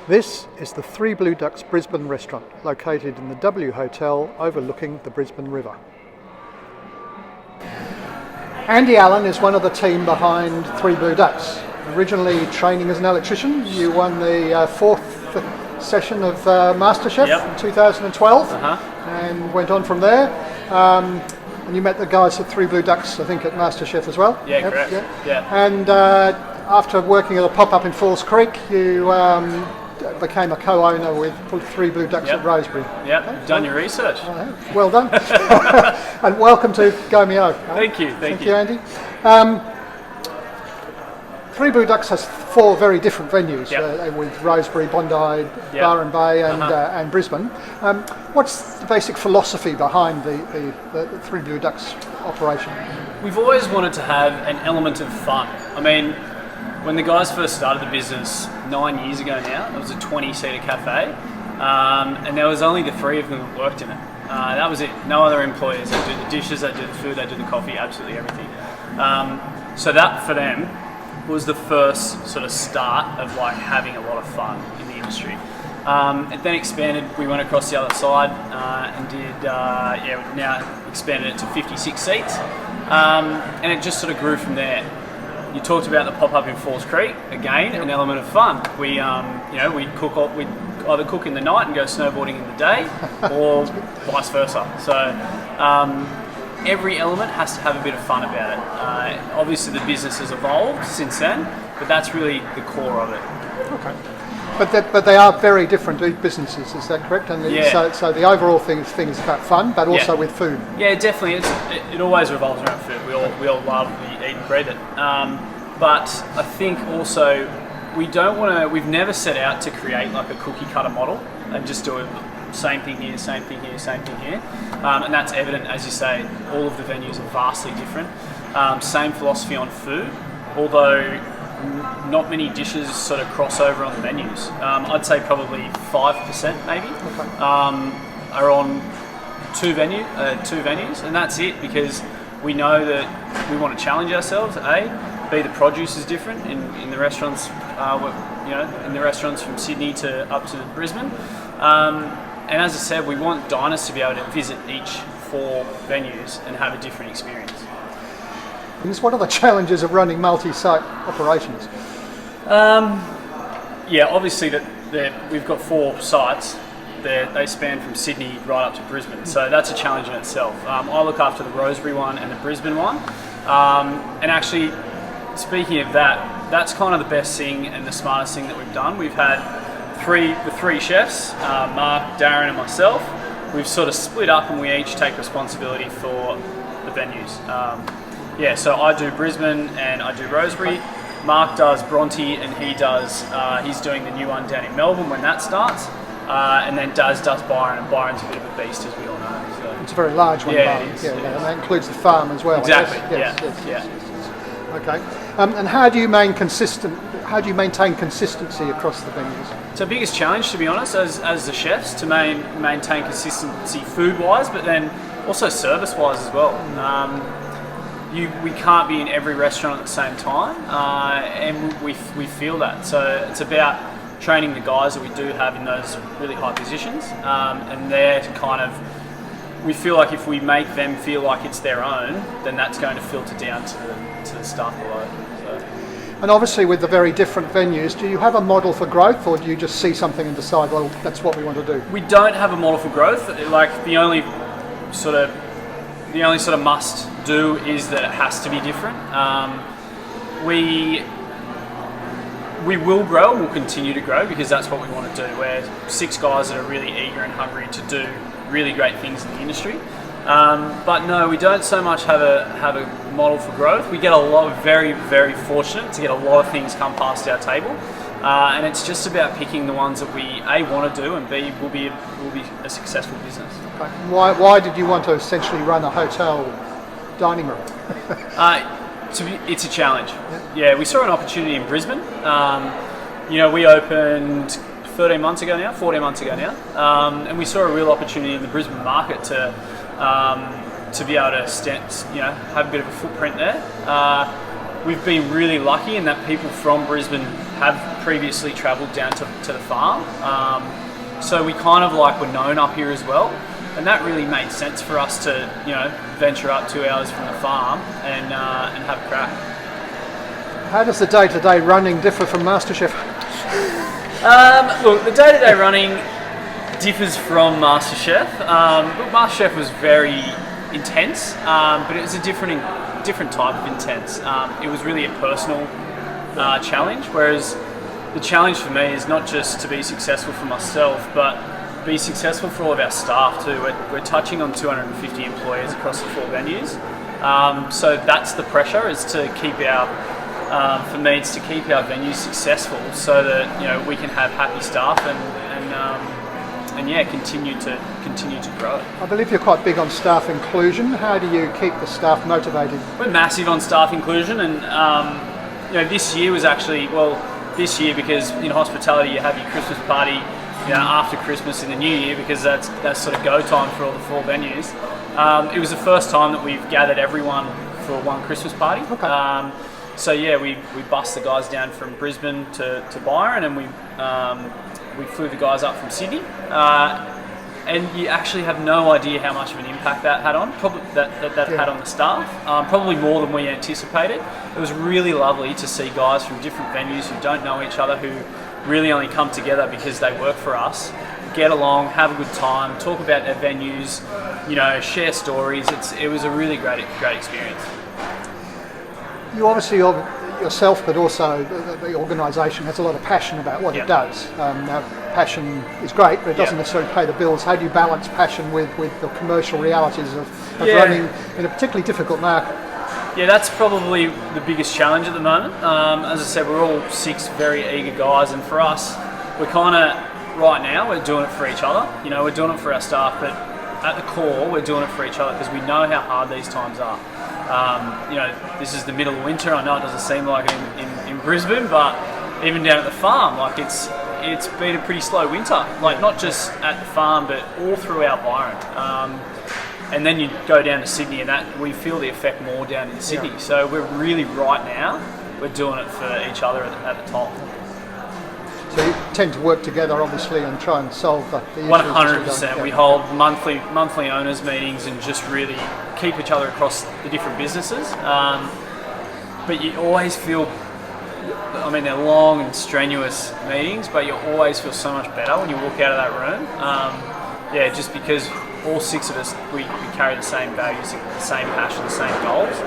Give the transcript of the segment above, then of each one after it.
This is the Three Blue Ducks Brisbane restaurant, located in the W Hotel overlooking the Brisbane River. Andy Allen is one of the team behind Three Blue Ducks. Originally training as an electrician, you won the fourth session of MasterChef in 2012 and went on from there. And you met the guys at Three Blue Ducks, I think, at MasterChef as well. Yeah, correct. Yeah. And after working at a pop-up in Falls Creek, you became a co-owner with Three Blue Ducks at Rosebery. Yep, okay. Done your research. Well done. And welcome to Gomeo. Thank you. Thank you, Andy. Three Blue Ducks has four very different venues with Rosebery, Bondi, Byron Bay and Brisbane. What's the basic philosophy behind the Three Blue Ducks operation? We've always wanted to have an element of fun. I mean, when the guys first started the business 9 years ago now, it was a 20-seater cafe, and there was only the three of them that worked in it. That was it. No other employees. They do the dishes, they do the food, they do the coffee, absolutely everything. So that for them was the first sort of start of like having a lot of fun in the industry. It then expanded. We went across the other side and did now expanded it to 56 seats, and it just sort of grew from there. You talked about the pop-up in Falls Creek. Again, an element of fun. We'd either cook in the night and go snowboarding in the day, or vice versa. So every element has to have a bit of fun about it. Obviously, the business has evolved since then, but that's really the core of it. Okay. But they are very different businesses, is that correct? And so the overall thing is about fun, but also with food. Yeah, definitely. It always revolves around food. We all love to eat and breathe it. But I think also we've never set out to create like a cookie cutter model and just do it same thing here, same thing here, same thing here. And that's evident, as you say, all of the venues are vastly different. Same philosophy on food, although not many dishes sort of cross over on the menus. I'd say probably 5% maybe are on two venues, and that's it, because we know that we want to challenge ourselves. B, the produce is different in the restaurants, in the restaurants from Sydney to up to Brisbane. And as I said, we want diners to be able to visit each four venues and have a different experience. And what are the challenges of running multi-site operations? Obviously we've got four sites. They span from Sydney right up to Brisbane, so that's a challenge in itself. I look after the Rosebery one and the Brisbane one, and actually, speaking of that, that's kind of the best thing and the smartest thing that we've done. We've had the three chefs, Mark, Darren and myself. We've sort of split up and we each take responsibility for the venues. So I do Brisbane and I do Rosebery. Mark does Bronte and he's doing the new one down in Melbourne when that starts. And then Daz does Byron, and Byron's a bit of a beast, as we all know. So. It's a very large one. Yeah, it is. And that includes the farm as well. Exactly. Yes. Okay. And how do you maintain consistency across the venues? It's our biggest challenge, to be honest, as the chefs, to maintain consistency food-wise, but then also service-wise as well. We can't be in every restaurant at the same time, and we feel that. So it's about training the guys that we do have in those really high positions, and they're kind of, we feel like if we make them feel like it's their own, then that's going to filter down to the staff below. So. And obviously with the very different venues, do you have a model for growth, or do you just see something and decide, well, that's what we want to do? We don't have a model for growth. Like the only sort of must do is that it has to be different. We will grow and we'll continue to grow because that's what we want to do. We're six guys that are really eager and hungry to do really great things in the industry. But no, we don't so much have a model for growth. We get very, very fortunate to get a lot of things come past our table. And it's just about picking the ones that we A, want to do, and B, will be a successful business. Okay. Why did you want to essentially run a hotel dining room? It's a challenge. Yeah, we saw an opportunity in Brisbane. We opened 14 months ago now, and we saw a real opportunity in the Brisbane market to be able to have a bit of a footprint there. We've been really lucky in that people from Brisbane have previously travelled down to the farm. So we kind of like were known up here as well. And that really made sense for us to, venture up 2 hours from the farm and have a crack. How does the day-to-day running differ from MasterChef? Look, the day-to-day running differs from MasterChef. Look, MasterChef was very intense, but it was a different type of intense. It was really a personal challenge, whereas the challenge for me is not just to be successful for myself, but be successful for all of our staff too. We're touching on 250 employees across the 4 venues. So that's the pressure, is to keep for me, it's to keep our venues successful, so that we can have happy staff and continue to grow. I believe you're quite big on staff inclusion. How do you keep the staff motivated? We're massive on staff inclusion, and this year was actually this year, because in hospitality you have your Christmas party after Christmas in the New Year, because that's sort of go time for all the 4 venues. It was the first time that we've gathered everyone for one Christmas party. Okay. So we bussed the guys down from Brisbane to Byron, and we flew the guys up from Sydney. And you actually have no idea how much of an impact that had on had on the staff. Probably more than we anticipated. It was really lovely to see guys from different venues who don't know each other, who really only come together because they work for us, get along, have a good time, talk about their venues, share stories. It was a really great experience. You obviously, yourself, but also the organisation has a lot of passion about what it does. Now, passion is great, but it doesn't necessarily pay the bills. How do you balance passion with the commercial realities of running in a particularly difficult market? Yeah, that's probably the biggest challenge at the moment. As I said, we're all 6 very eager guys, and for us, we're kind of, right now, we're doing it for each other. We're doing it for our staff, but at the core, we're doing it for each other because we know how hard these times are. This is the middle of winter. I know it doesn't seem like it in Brisbane, but even down at the farm, like it's been a pretty slow winter. Like not just at the farm, but all throughout Byron. And then you go down to Sydney, and that we feel the effect more down in Sydney. Yeah. So we're really right now, we're doing it for each other at the top. So you tend to work together, obviously, and try and solve the issues. 100%. We hold monthly owners meetings and just really keep each other across the different businesses. But you always feel, they're long and strenuous meetings, but you always feel so much better when you walk out of that room. Just because all 6 of us, we carry the same values, the same passion, the same goals,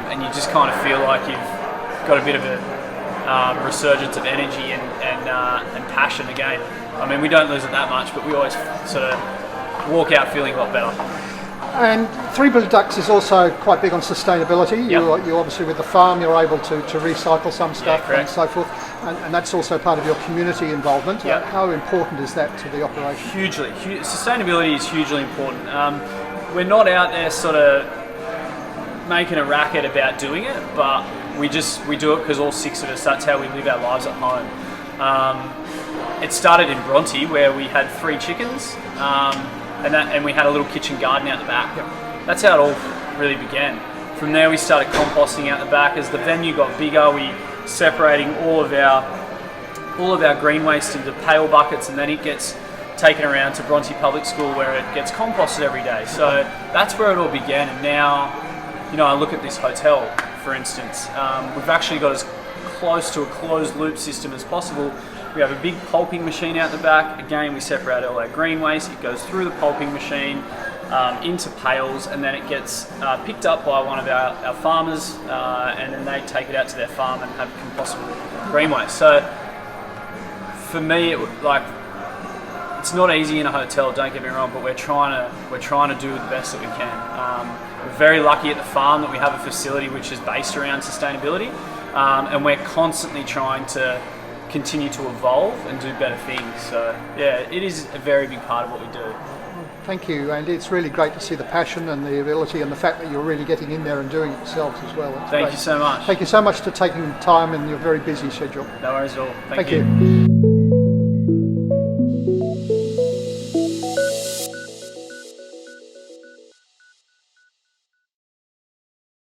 and you just kind of feel like you've got a bit of a resurgence of energy and passion again. We don't lose it that much, but we always sort of walk out feeling a lot better. And Three Blue Ducks is also quite big on sustainability. Yep. You obviously, with the farm, you're able to recycle some stuff and so forth, and that's also part of your community involvement. Yep. How important is that to the operation? Hugely. Sustainability is hugely important. We're not out there sort of making a racket about doing it, but we do it because all 6 of us, that's how we live our lives at home. It started in Bronte, where we had 3 chickens, and we had a little kitchen garden out the back. Yep. That's how it all really began. From there we started composting out the back. As the venue got bigger, we separating all of our green waste into pail buckets, and then it gets taken around to Bronte Public School, where it gets composted every day. So that's where it all began. And now, I look at this hotel, for instance. We've actually got as close to a closed loop system as possible. We have a big pulping machine out the back. Again, we separate all our green waste. It goes through the pulping machine into pails, and then it gets picked up by one of our farmers, and then they take it out to their farm and have compostable green waste. So for me, it's not easy in a hotel, don't get me wrong, but we're trying to do the best that we can. We're very lucky at the farm that we have a facility which is based around sustainability, and we're constantly trying to continue to evolve and do better things. So it is a very big part of what we do. Thank you, and it's really great to see the passion and the ability and the fact that you're really getting in there and doing it yourselves as well. Thank you so much. Thank you so much for taking time in your very busy schedule. No worries at all. Thank you.